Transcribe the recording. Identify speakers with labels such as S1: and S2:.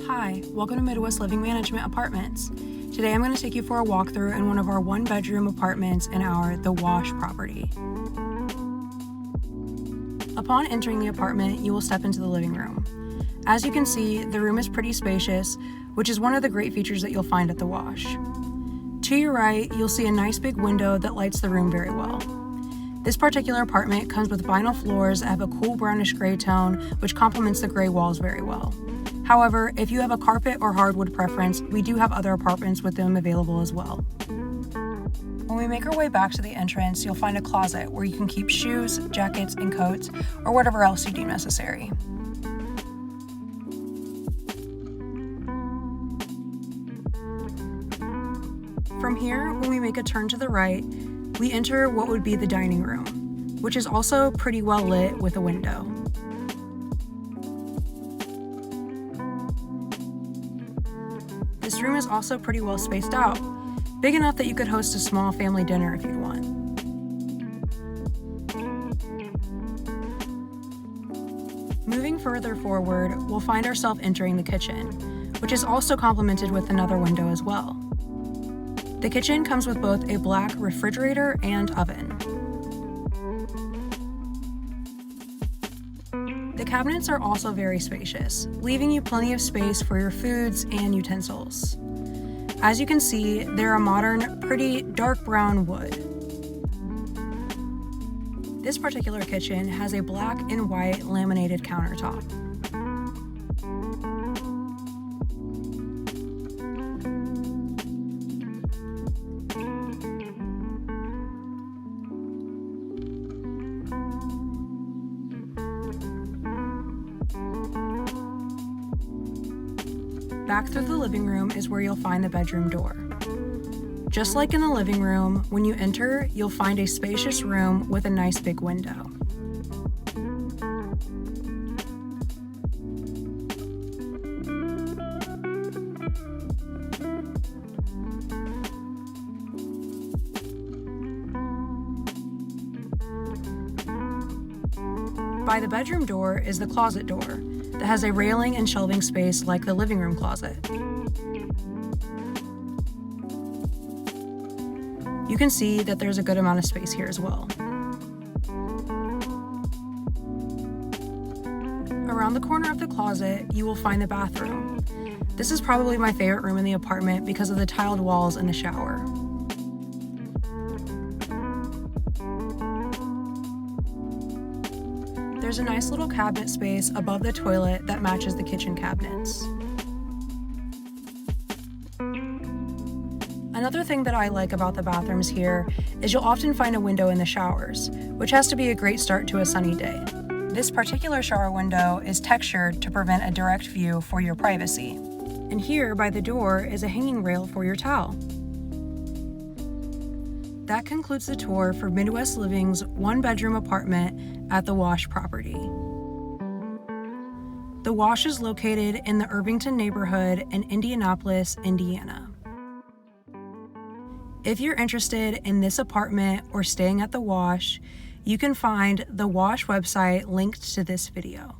S1: Hi, welcome to Midwest Living Management Apartments. Today I'm going to take you for a walkthrough in one of our one-bedroom apartments in our The Wash property. Upon entering the apartment, you will step into the living room. As you can see, the room is pretty spacious, which is one of the great features that you'll find at The Wash. To your right, you'll see a nice big window that lights the room very well. This particular apartment comes with vinyl floors that have a cool brownish gray tone, which complements the gray walls very well. However, if you have a carpet or hardwood preference, we do have other apartments with them available as well. When we make our way back to the entrance, you'll find a closet where you can keep shoes, jackets, and coats, or whatever else you deem necessary. From here, when we make a turn to the right, we enter what would be the dining room, which is also pretty well lit with a window. This room is also pretty well spaced out, big enough that you could host a small family dinner if you'd want. Moving further forward, we'll find ourselves entering the kitchen, which is also complemented with another window as well. The kitchen comes with both a black refrigerator and oven. The cabinets are also very spacious, leaving you plenty of space for your foods and utensils. As you can see, they're a modern, pretty dark brown wood. This particular kitchen has a black and white laminated countertop. Back through the living room is where you'll find the bedroom door. Just like in the living room, when you enter, you'll find a spacious room with a nice big window. By the bedroom door is the closet door that has a railing and shelving space like the living room closet. You can see that there's a good amount of space here as well. Around the corner of the closet, you will find the bathroom. This is probably my favorite room in the apartment because of the tiled walls and the shower. There's a nice little cabinet space above the toilet that matches the kitchen cabinets. Another thing that I like about the bathrooms here is you'll often find a window in the showers, which has to be a great start to a sunny day. This particular shower window is textured to prevent a direct view for your privacy. And here by the door is a hanging rail for your towel. That concludes the tour for Midwest Living's one-bedroom apartment at The Wash property. The Wash is located in the Irvington neighborhood in Indianapolis, Indiana. If you're interested in this apartment or staying at The Wash, you can find the Wash website linked to this video.